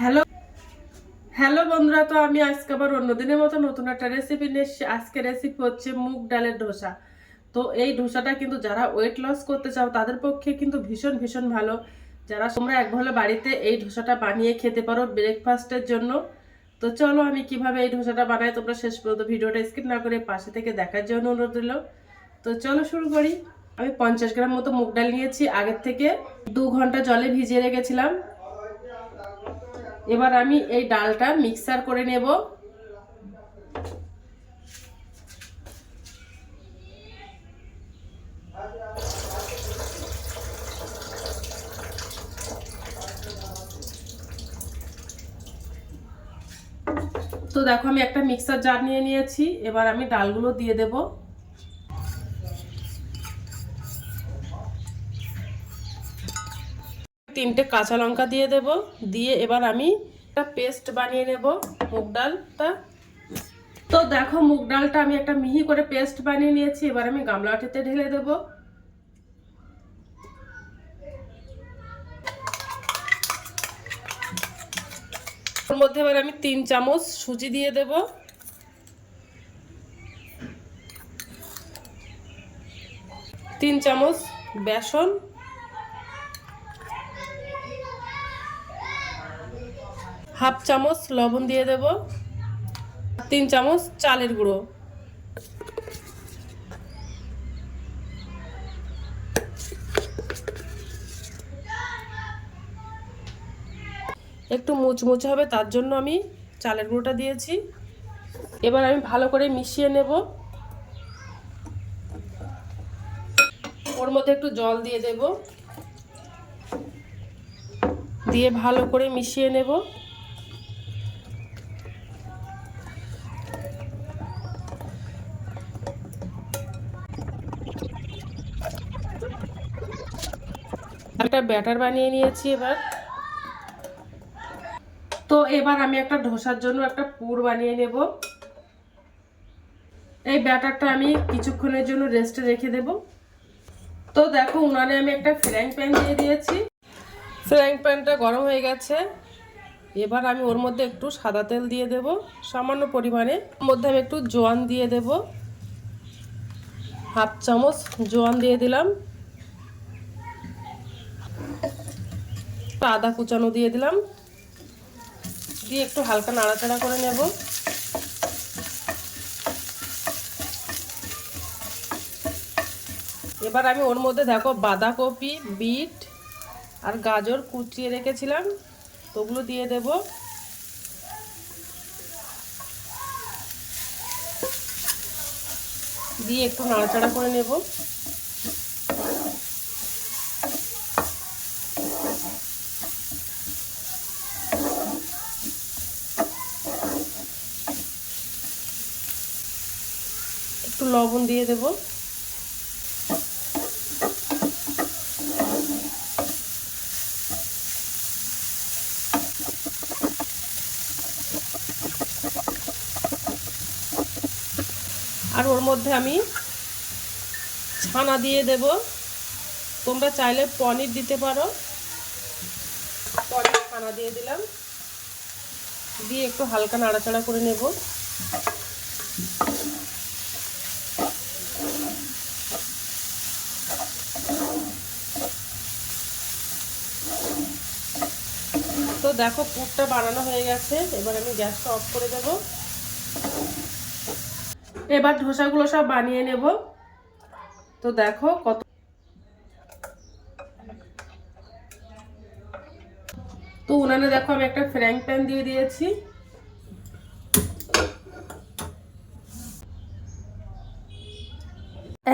Hello hello বন্ধুরা, তো আমি আজকে আবার অন্যদিনের মতো নতুন একটা রেসিপি নিয়ে এসেছি। আজকে রেসিপি হচ্ছে মুগ ডালের ধোসা। তো এই ধোসাটা কিন্তু যারা ওয়েট লস করতে চাও তাদের পক্ষে কিন্তু ভীষণ ভীষণ ভালো। যারা তোমরা একবার বাড়িতে এই ধোসাটা বানিয়ে খেতে পারো ব্রেকফাস্টের জন্য। তো চলো আমি কিভাবে এই ধোসাটা বানাই তোমরা শেষ পর্যন্ত ভিডিওটা স্কিপ না করে পাশে থেকে দেখার জন্য অনুরোধ রইল। তো চলো শুরু করি। আমি 50 গ্রাম মতো মুগ ডাল নিয়েছি, আগের থেকে 2 ঘন্টা জলে ভিজিয়ে রেখেছিলাম। এবার আমি এই ডালটা মিক্সার করে নেব। তো দেখো আমি একটা মিক্সার জার নিয়ে নিয়েছি, এবার আমি ডালগুলো দিয়ে দেব। তিনটে কাঁচা লঙ্কা দিয়ে দেব, দিয়ে এবার আমি একটা পেস্ট বানিয়ে নেব মুগ ডালটা। তো দেখো মুগ ডালটা আমি একটা মিহি করে পেস্ট বানিয়ে নিয়েছি, এবার আমি গামলাটিতে ঢেলে দেব। ওর মধ্যে এবার আমি 3 চামচ সুজি দিয়ে দেব, 3 চামচ বেসন, হাফ চামচ লবণ দিয়ে দেব, 3 চামচ চালের গুঁড়ো। একটু মুচমুচে হবে তার জন্য আমি চালের গুঁড়োটা দিয়েছি। এবার আমি ভালো করে মিশিয়ে নেব। ওর মধ্যে একটু জল দিয়ে দেব, দিয়ে ভালো করে মিশিয়ে নেব। একটা ব্যাটার বানিয়ে নিয়েছি এবার। তো এবার আমি একটা ধোসার জন্য একটা পুর বানিয়ে নেব। এই ব্যাটারটা আমি কিছুক্ষণের জন্য রেস্টে রেখে দেব। তো দেখো উনানে আমি একটা ফ্রাইং প্যান দিয়ে দিয়েছি, ফ্রাইং প্যানটা গরম হয়ে গেছে। এবার আমি ওর মধ্যে একটু সাদা তেল দিয়ে দেব সামান্য পরিমাণে। ওর মধ্যে আমি একটু জোয়ান দিয়ে দেব, হাফ চামচ জোয়ান দিয়ে দিলাম, আদা কুচানো দিয়ে দিলাম, দিয়ে একটু হালকা নাড়াচাড়া করে নেব। এবার আমি ওর মধ্যে দেখো বাঁধাকপি, বিট আর গাজর কুচিয়ে রেখেছিলাম, তো ওগুলো দিয়ে দেব। দিয়ে একটু নাড়াচাড়া করে নেব। একটু লবণ দিয়ে দেব। আর ওর মধ্যে আমি ছানা দিয়ে দেব। তোমরা চাইলে পনির দিতে পারো, পনির ছানা দিয়ে দিলাম, দিয়ে একটু হালকা নাড়াচাড়া করে নেব। তো দেখো পুরটা বানানো হয়ে গেছে, এবার আমি গ্যাসটা অফ করে দেব। এবার ধোসাগুলো সব বানিয়ে নেব। তো দেখো কত, তো উনানে দেখো আমি একটা ফ্রাইং প্যান দিয়ে দিয়েছি।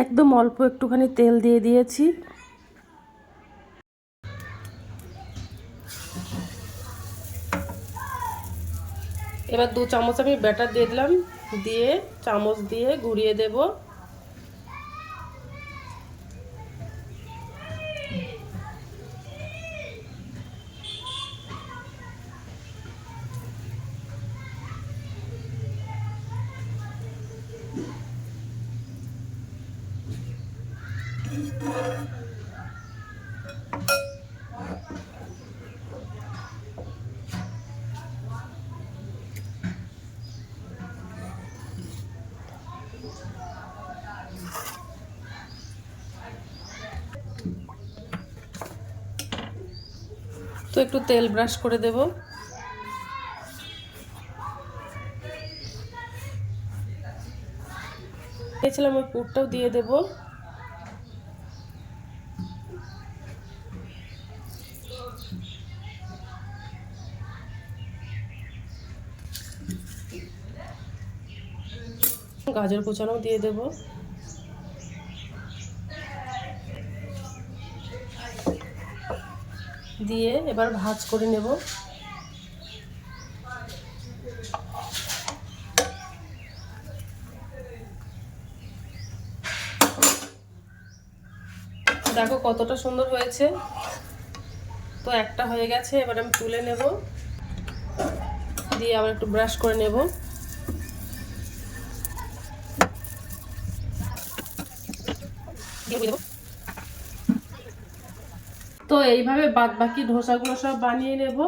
একদম অল্প একটুখানি তেল দিয়ে দিয়েছি। এবার 2 চামচ আমি ব্যাটার দিয়ে দিলাম, দিয়ে চামচ দিয়ে ঘুরিয়ে দেব। একটু তেল ব্রাশ করে দেব। দিয়েছিলাম ওই পুরটাও দিয়ে দেব। গাজর কুচানো দিয়ে দেব। দিয়ে এবার ভাজ করে নেব। দেখো কতটা সুন্দর হয়েছে। তো একটা হয়ে গেছে, এবার আমি তুলে নেব, দিয়ে আবার একটু ব্রাশ করে নেব। তো এইভাবে বাদ বাকি ধোসাগুলো সব বানিয়ে নেব।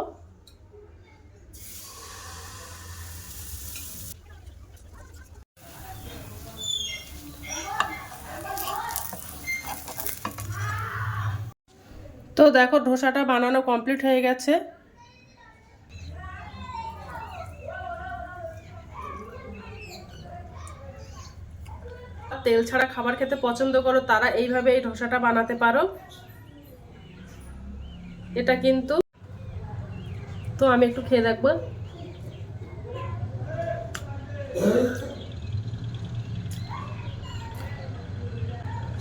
তো দেখো ধোসাটা বানানো কমপ্লিট হয়ে গেছে। তেল ছাড়া খাবার খেতে পছন্দ করো তারা এইভাবে এই ধোসাটা বানাতে পারো। এটা কিন্তু, তো আমি একটু খেয়ে দেখবো।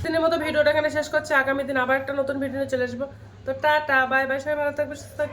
দিনের মতো ভিডিওটা এখানে শেষ করছি। আগামী দিন আবার একটা নতুন ভিডিও চলে আসবো। তো টাটা, বাই বাই, সবাই ভালো থাকবে, সুস্থ থাকবে।